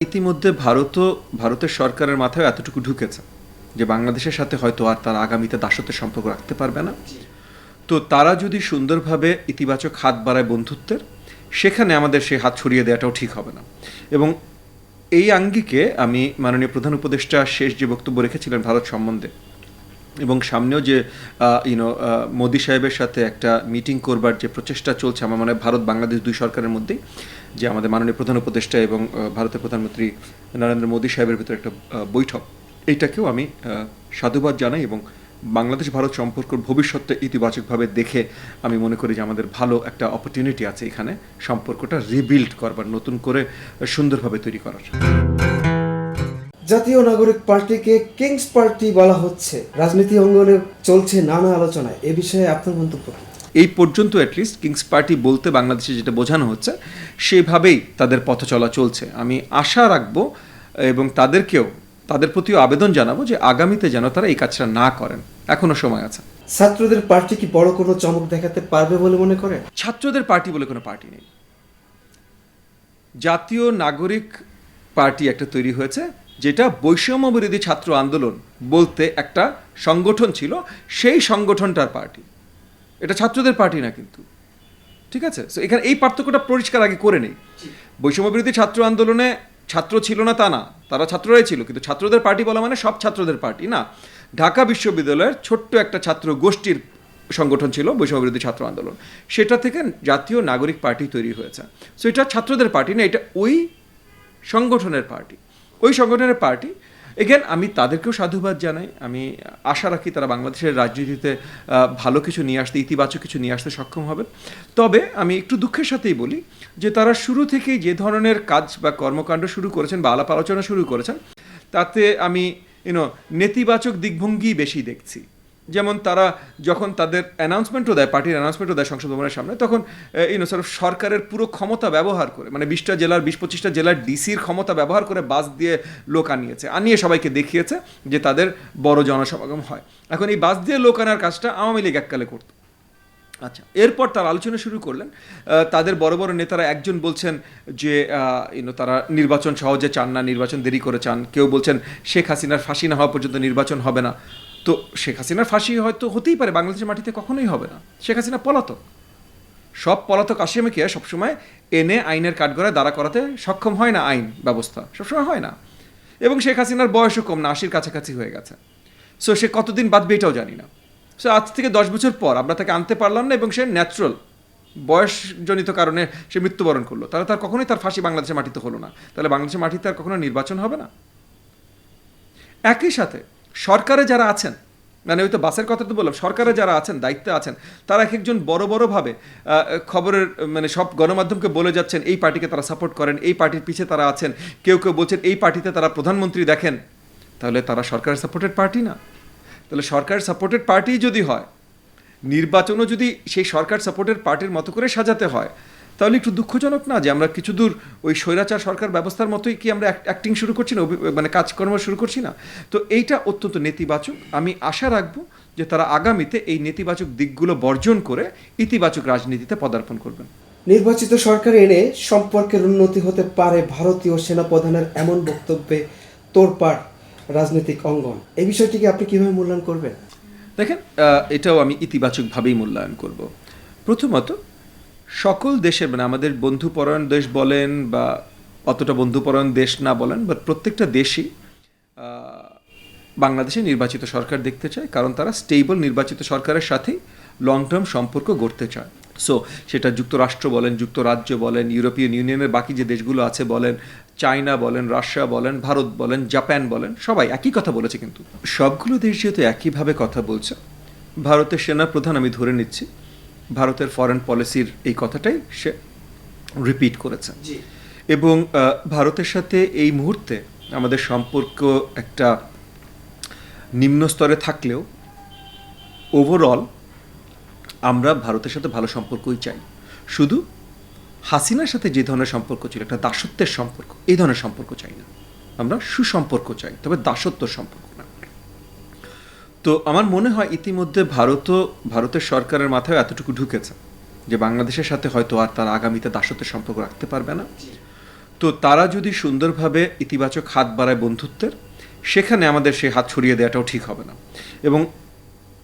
ইতিমধ্যে ভারতের সরকারের মাথায় এতটুকু ঢুকেছে যে বাংলাদেশের সাথে হয়তো আর তারা আগামীতে দাসত্বের সম্পর্ক রাখতে পারবে না। তো তারা যদি সুন্দরভাবে ইতিবাচক হাত বাড়ায় বন্ধুত্বের, সেখানে আমাদের সেই হাত ছড়িয়ে দেওয়াটাও ঠিক হবে না। এবং এই আঙ্গিকে আমি মাননীয় প্রধান উপদেষ্টা শেষ যে বক্তব্য রেখেছিলেন ভারত সম্বন্ধে, এবং সামনেও যে মোদি সাহেবের সাথে একটা মিটিং করবার যে প্রচেষ্টা চলছে, আমার মনে হয় ভারত বাংলাদেশ দুই সরকারের মধ্যেই, যে আমাদের মাননীয় প্রধান উপদেষ্টা এবং ভারতের প্রধানমন্ত্রী নরেন্দ্র মোদি সাহেবের ভিতরে একটা বৈঠক, এইটাকেও আমি সাধুবাদ জানাই। এবং বাংলাদেশ ভারত সম্পর্ক ভবিষ্যৎটা ইতিবাচকভাবে দেখে আমি মনে করি যে আমাদের ভালো একটা অপরচুনিটি আছে এখানে সম্পর্কটা রিবিল্ড করবার, নতুন করে সুন্দরভাবে তৈরি করার। জাতীয় নাগরিক পার্টিকে কিংস পার্টি বলা হচ্ছে, রাজনীতি অঙ্গনে চলছে নানা আলোচনায়, এ বিষয়ে আপনার মন্তব্য কি? এই পর্যন্ত অ্যাটলিস্ট কিংস পার্টি বলতে বাংলাদেশে যেটা বোঝানো হচ্ছে সেভাবেই তাদের পথ চলা চলছে। আমি আশা রাখবো এবং তাদের প্রতিও আবেদন জানাবো যে আগামীতে যেন তারা এই কাজটা না করেন, এখনো সময় আছে। ছাত্রদের পার্টি কি বড় কোনো চমক দেখাতে পারবে বলে মনে করেন? ছাত্রদের পার্টি বলে কোনো পার্টি নেই। জাতীয় নাগরিক পার্টি একটা তৈরি হয়েছে, যেটা বৈষম্য বিরোধী ছাত্র আন্দোলন বলতে একটা সংগঠন ছিল, সেই সংগঠনটার পার্টি। এটা ছাত্রদের পার্টি না কিন্তু, ঠিক আছে? সো এখানে এই পার্থক্যটা পরিষ্কার আগে করে নেই। বৈষম্য বিরোধী ছাত্র আন্দোলনে ছাত্র ছিল না তা না, তারা ছাত্ররাই ছিল, কিন্তু ছাত্রদের পার্টি বলা মানে সব ছাত্রদের পার্টি না। ঢাকা বিশ্ববিদ্যালয়ের ছোট্ট একটা ছাত্র গোষ্ঠীর সংগঠন ছিল বৈষম্য বিরোধী ছাত্র আন্দোলন, সেটা থেকে জাতীয় নাগরিক পার্টি তৈরি হয়েছে। সো এটা ছাত্রদের পার্টি না, এটা ওই সংগঠনের পার্টি, ওই সংগঠনের পার্টি। এগেন আমি তাদেরকেও সাধুবাদ জানাই। আমি আশা রাখি তারা বাংলাদেশের রাজনীতিতে ভালো কিছু নিয়ে আসতে, ইতিবাচক কিছু নিয়ে আসতে সক্ষম হবে। তবে আমি একটু দুঃখের সাথেই বলি যে তারা শুরু থেকেই যে ধরনের কাজ বা কর্মকাণ্ড শুরু করেছেন বা আলাপ আলোচনা শুরু করেছেন, তাতে আমি নেতিবাচক দিকভঙ্গি বেশি দেখছি। যেমন তারা যখন তাদের অ্যানাউন্সমেন্টও দেয়, পার্টির অ্যানাউন্সমেন্টও দেয় সংসদ ভবনের সামনে, তখন সরকারের পুরো ক্ষমতা ব্যবহার করে, মানে 20টা জেলার 20-25টা জেলার ডিসির ক্ষমতা ব্যবহার করে বাস দিয়ে লোক আনিয়ে সবাইকে দেখিয়েছে যে তাদের বড় জনসমাগম হয়। এখন এই বাস দিয়ে লোক আনার কাজটা আওয়ামী লীগ এককালে করতো। আচ্ছা, এরপর তারা আলোচনা শুরু করলেন। তাদের বড় বড় নেতারা একজন বলছেন যে তারা নির্বাচন সহজে চান না, নির্বাচন দেরি করে চান। কেউ বলছেন শেখ হাসিনার ফাঁসি না হওয়া পর্যন্ত নির্বাচন হবে না। তো শেখ হাসিনার ফাঁসি হয়তো হতেই পারে, বাংলাদেশের মাটিতে কখনোই হবে না। শেখ হাসিনা পলাতক, সব পলাতক আসামিকে সবসময় এনে আইনের কাঠগড়ায় দাঁড়া করাতে সক্ষম হয় না আইন ব্যবস্থা, সবসময় হয় না। এবং শেখ হাসিনার বয়সও কম না, 80-র কাছাকাছি হয়ে গেছে। সো সে কতদিন বাঁচবে এটাও জানি না। সো আজ থেকে 10 বছর পর আমরা তাকে আনতে পারলাম না এবং সে ন্যাচারাল বয়সজনিত কারণে সে মৃত্যুবরণ করলো, তাহলে তার কখনোই তার ফাঁসি বাংলাদেশের মাটিতে হলো না। তাহলে বাংলাদেশের মাটিতে আর কখনো নির্বাচন হবে না। একই সাথে সরকারে যারা আছেন, মানে ওই তো বাসের কথা তো বললাম, সরকারে যারা আছেন, দায়িত্বে আছেন, তারা এক একজন বড়ভাবে খবরের মানে সব গণমাধ্যমকে বলে যাচ্ছেন এই পার্টিকে তারা সাপোর্ট করেন, এই পার্টির পিছে তারা আছেন। কেউ বলছেন এই পার্টিতে তারা প্রধানমন্ত্রী দেখেন। তাহলে তারা সরকারের সাপোর্টেড পার্টি না। তাহলে সরকার সাপোর্টেড পার্টি যদি হয়, নির্বাচনও যদি সেই সরকার সাপোর্টেড পার্টির মতো করে সাজাতে হয়, তাহলে একটু দুঃখজনক না যে আমরা কিছু দূর ওই স্বৈরাচার সরকার ব্যবস্থার মতোই কি আমরা অ্যাক্টিং শুরু করছি না, মানে কাজকর্ম শুরু করছি না? তো এইটা অত্যন্ত নেতিবাচক। আমি আশা রাখবো যে তারা আগামীতে এই নেতিবাচক দিকগুলো বর্জন করে ইতিবাচক রাজনীতিতে পদার্পণ করবেন। নির্বাচিত সরকার এনে সম্পর্কের উন্নতি হতে পারে, ভারতীয় সেনাপ্রধানের এমন বক্তব্যে তোড়পাড় রাজনৈতিক অঙ্গন, এই বিষয়টিকে আপনি কিভাবে মূল্যায়ন করবেন? দেখেন, এটাও আমি ইতিবাচকভাবেই মূল্যায়ন করব। প্রথমত, সকল দেশের, মানে আমাদের বন্ধুপরায়ণ দেশ বলেন বা অতটা বন্ধুপরায়ণ দেশ না বলেন, বাট প্রত্যেকটা দেশই বাংলাদেশে নির্বাচিত সরকার দেখতে চায়, কারণ তারা স্টেবল নির্বাচিত সরকারের সাথেই লং টার্ম সম্পর্ক গড়তে চায়। সো সেটা যুক্তরাষ্ট্র বলেন, যুক্তরাজ্য বলেন, ইউরোপিয়ান ইউনিয়নের বাকি যে দেশগুলো আছে বলেন, চায়না বলেন, রাশিয়া বলেন, ভারত বলেন, জাপান বলেন, সবাই একই কথা বলেছে। কিন্তু সবগুলো দেশ যেহেতু একইভাবে কথা বলছে, ভারতের সেনাপ্রধান, আমি ধরে নিচ্ছি ভারতের ফরেন পলিসির এই কথাটাই সে রিপিট করেছে। এবং ভারতের সাথে এই মুহূর্তে আমাদের সম্পর্ক একটা নিম্ন স্তরে থাকলেও ওভারঅল আমরা ভারতের সাথে ভালো সম্পর্কই চাই। শুধু হাসিনার সাথে যে ধরনের সম্পর্ক ছিল, একটা দাসত্বের সম্পর্ক, এই ধরনের সম্পর্ক চাই না। আমরা সুসম্পর্ক চাই, তবে দাসত্ব সম্পর্ক না। তো আমার মনে হয় ইতিমধ্যে ভারতের সরকারের মাথায় এতটুকু ঢুকেছে যে বাংলাদেশের সাথে হয়তো আর তারা আগামীতে দাসত্বের সম্পর্ক রাখতে পারবে না। তো তারা যদি সুন্দরভাবে ইতিবাচক হাত বাড়ায় বন্ধুত্বের, সেখানে আমাদের সেই হাত ছড়িয়ে দেওয়াটাও ঠিক হবে না। এবং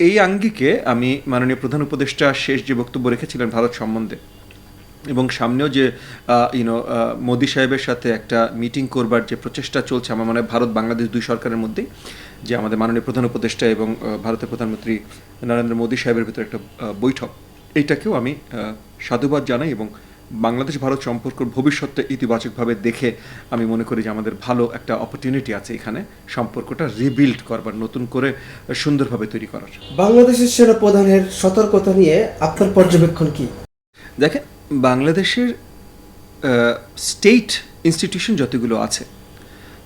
এই আঙ্গিকে আমি মাননীয় প্রধান উপদেষ্টা শেষ যে বক্তব্য রেখেছিলেন ভারত সম্বন্ধে, এবং সামনেও যে মোদি সাহেবের সাথে একটা মিটিং করবার যে প্রচেষ্টা চলছে, আমার মনে হয় ভারত বাংলাদেশ দুই সরকারের মধ্যেই, যে আমাদের মাননীয় প্রধান উপদেষ্টা এবং ভারতের প্রধানমন্ত্রী নরেন্দ্র মোদি সাহেবের ভিতরে একটা বৈঠক, এইটাকেও আমি সাধুবাদ জানাই। এবং বাংলাদেশ ভারত সম্পর্ক ভবিষ্যৎটা ইতিবাচকভাবে দেখে আমি মনে করি যে আমাদের ভালো একটা অপরচুনিটি আছে এখানে সম্পর্কটা রিবিল্ড করবার, নতুন করে সুন্দরভাবে তৈরি করার। বাংলাদেশের সেনা প্রধানের সতর্কতা নিয়ে আপনার পর্যবেক্ষণ কি? দেখেন, বাংলাদেশের স্টেট ইনস্টিটিউশন যতগুলো আছে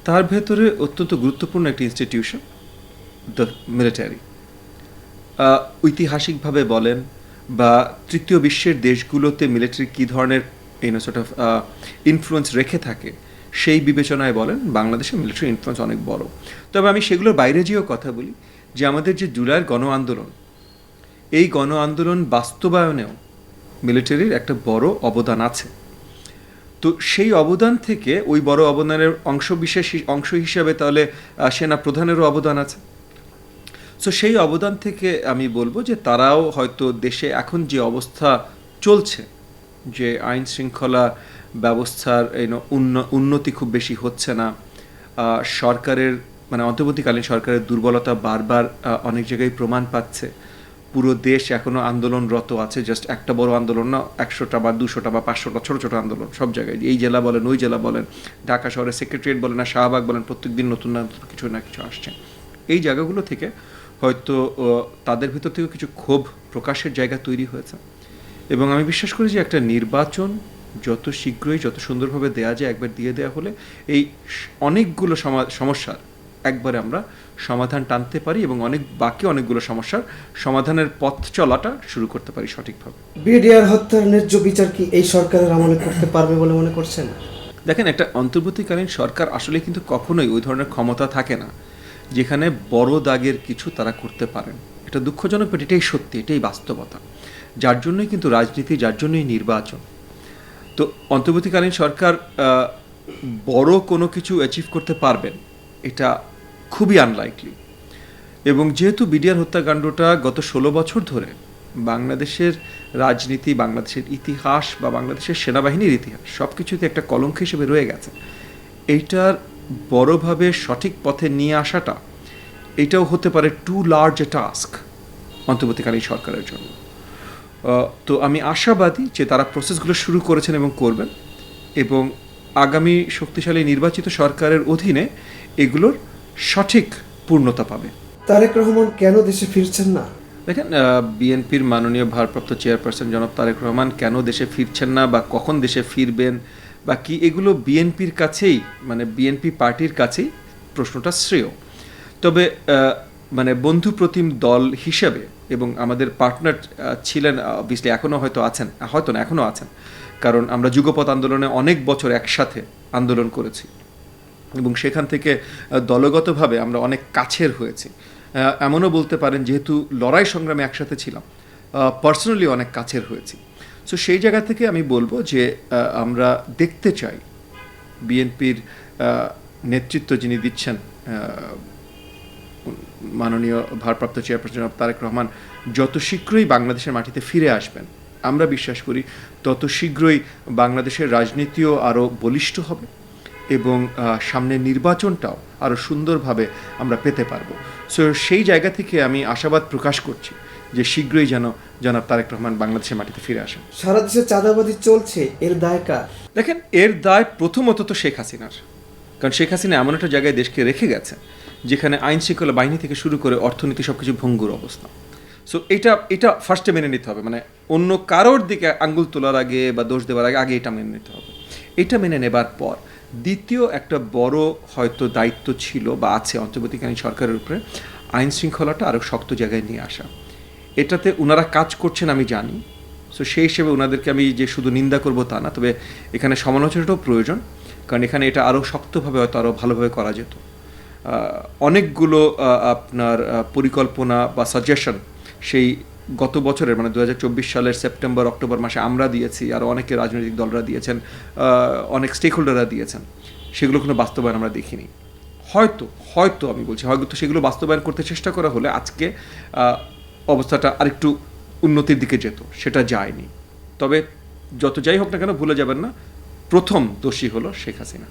তার ভেতরে অত্যন্ত গুরুত্বপূর্ণ একটি ইনস্টিটিউশন দ্য মিলিটারি। ঐতিহাসিকভাবে বলেন বা তৃতীয় বিশ্বের দেশগুলোতে মিলিটারি কী ধরনের ইনফ্লুয়েন্স রেখে থাকে সেই বিবেচনায় বলেন বাংলাদেশের মিলিটারি ইনফ্লুয়েন্স অনেক বড়। তবে আমি সেগুলোর বাইরে যেও কথা বলি যে আমাদের যে জুলাইয়ের গণ আন্দোলন, এই গণ আন্দোলন বাস্তবায়নেও মিলিটারির একটা বড় অবদান আছে। তো সেই অবদান থেকে ওই বড় অবদানের অংশ হিসাবে তাহলে সেনা প্রধানেরও অবদান আছে। সো সেই অবদান থেকে আমি বলবো যে তারাও হয়তো দেশে এখন যে অবস্থা চলছে, যে আইন শৃঙ্খলা ব্যবস্থার উন্নতি খুব বেশি হচ্ছে না, সরকারের অন্তর্বর্তীকালীন সরকারের দুর্বলতা বারবার অনেক জায়গায় প্রমাণ পাচ্ছে, পুরো দেশ এখনও আন্দোলনরত আছে, জাস্ট একটা বড় আন্দোলন না, 100টা বা 200টা বা 500টা ছোটো ছোটো আন্দোলন সব জায়গায়, এই জেলা বলেন ওই জেলা বলেন, ঢাকা শহরের সেক্রেটারিয়েট বলেন আর শাহবাগ বলেন, প্রত্যেক দিন নতুন না কিছু না কিছু আসছে। এই জায়গাগুলো থেকে হয়তো তাদের ভিতর থেকে কিছু ক্ষোভ প্রকাশের জায়গা তৈরি হয়েছে। এবং আমি বিশ্বাস করি যে একটা নির্বাচন যত শীঘ্রই যত সুন্দরভাবে দেয়া যায়, একবার দিয়ে দেওয়া হলে এই অনেকগুলো সমস্যার একবারে আমরা সমাধান টানতে পারি এবং বাকি অনেকগুলো সমস্যার সমাধানের পথ চলাটা শুরু করতে পারি সঠিকভাবে। বিডিআর হত্যার ন্যায্য বিচার কি এই সরকারের আমলে করতে পারবে বলে মনে করছেন? দেখেন, একটা অন্তর্বর্তীকালীন সরকার আসলে কিন্তু কখনোই ওই ধরনের ক্ষমতা থাকে না যেখানে বড় দাগের কিছু তারা করতে পারেন। এটা দুঃখজনক, বাট এটাই সত্যি, এটাই বাস্তবতা। যার জন্যই কিন্তু রাজনীতি, যার জন্যই নির্বাচন। তো অন্তর্বর্তীকালীন সরকার বড় কোনো কিছু অ্যাচিভ করতে পারবেন এটা খুবই আনলাইকলি। এবং যেহেতু বিডিআর হত্যাকাণ্ডটা গত 16 বছর ধরে বাংলাদেশের রাজনীতি, বাংলাদেশের ইতিহাস বা বাংলাদেশের সেনাবাহিনীর ইতিহাস সব কিছুতে একটা কলঙ্ক হিসেবে রয়ে গেছে, এইটার বড়ভাবে সঠিক পথে নিয়ে আসাটা এটাও হতে পারে টু লার্জ এ টাস্ক অন্তর্বর্তীকালীন সরকারের জন্য। তো আমি আশাবাদী যে তারা প্রসেসগুলো শুরু করেছেন এবং করবেন, এবং আগামী শক্তিশালী নির্বাচিত সরকারের অধীনে এগুলোর সঠিক পূর্ণতা পাবে। তারেক রহমান কেন দেশে ফিরছেন না? দেখেন, বিএনপির মাননীয় ভারপ্রাপ্ত চেয়ারপারসন জনাব তারেক রহমান কেন দেশে ফিরছেন না বা কখন দেশে ফিরবেন বা কি, এগুলো বিএনপির কাছেই, বিএনপি পার্টির কাছেই প্রশ্নটা শ্রেয়। তবে বন্ধু প্রতিম দল হিসেবে এবং আমাদের পার্টনার ছিলেন, অবভিয়াসলি এখনও হয়তো আছেন, হয়তো না এখনও আছেন, কারণ আমরা যুগপৎ আন্দোলনে অনেক বছর একসাথে আন্দোলন করেছি এবং সেখান থেকে দলগতভাবে আমরা অনেক কাছের হয়েছি। এমনও বলতে পারেন যেহেতু লড়াই সংগ্রামে একসাথে ছিলাম, পার্সোনালি অনেক কাছের হয়েছি। সো সেই জায়গা থেকে আমি বলবো যে আমরা দেখতে চাই বিএনপির নেতৃত্ব যিনি দিচ্ছেন মাননীয় ভারপ্রাপ্ত চেয়ারপারসন তারেক রহমান যত শীঘ্রই বাংলাদেশের মাটিতে ফিরে আসবেন, আমরা বিশ্বাস করি তত শীঘ্রই বাংলাদেশের রাজনীতিও আরও বলিষ্ঠ হবে এবং সামনের নির্বাচনটাও আরও সুন্দরভাবে আমরা পেতে পারবো। সো সেই জায়গা থেকে আমি আশাবাদ প্রকাশ করছি যে শীঘ্রই যেন জনাব তারেক রহমান বাংলাদেশের মাটিতে ফিরে আসেন। সারা দেশে চাঁদাবাজি চলছে, এর দায় কার? দেখেন, এর দায় প্রথমত তো শেখ হাসিনার, কারণ শেখ হাসিনা এমন একটা জায়গায় দেশকে রেখে গেছে যেখানে আইন শৃঙ্খলা বাহিনী থেকে শুরু করে অর্থনীতি সব কিছু ভঙ্গুর অবস্থা। সো এটা ফার্স্টে মেনে নিতে হবে, অন্য কারোর দিকে আঙ্গুল তোলার আগে বা দোষ দেওয়ার আগে এটা মেনে নিতে হবে। এটা মেনে নেবার পর দ্বিতীয় একটা বড় হয়তো দায়িত্ব ছিল বা আছে অন্তর্বর্তীকালীন সরকারের উপরে, আইন শৃঙ্খলাটা আরও শক্ত জায়গায় নিয়ে আসা। এটাতে ওনারা কাজ করছেন আমি জানি। সো সেই হিসেবে ওনাদেরকে আমি যে শুধু নিন্দা করব তা না, তবে এখানে সমালোচনাটাও প্রয়োজন, কারণ এখানে এটা আরও শক্তভাবে হয়তো আরও ভালোভাবে করা যেত। অনেকগুলো আপনার পরিকল্পনা বা সাজেশন সেই গত বছরের মানে 2024 সালের সেপ্টেম্বর অক্টোবর মাসে আমরা দিয়েছি, আর অনেকে রাজনৈতিক দলরা দিয়েছেন, অনেক স্টেক হোল্ডাররা দিয়েছেন, সেগুলো কোনো বাস্তবায়ন আমরা দেখিনি। হয়তো আমি বলছি হয়তো সেগুলো বাস্তবায়ন করতে চেষ্টা করা হলে আজকে অবস্থাটা আরেকটু উন্নতির দিকে যেত, সেটা যায়নি। তবে যত যাই হোক না কেন ভুলে যাবেন না, প্রথম দোষী হলো শেখ হাসিনা।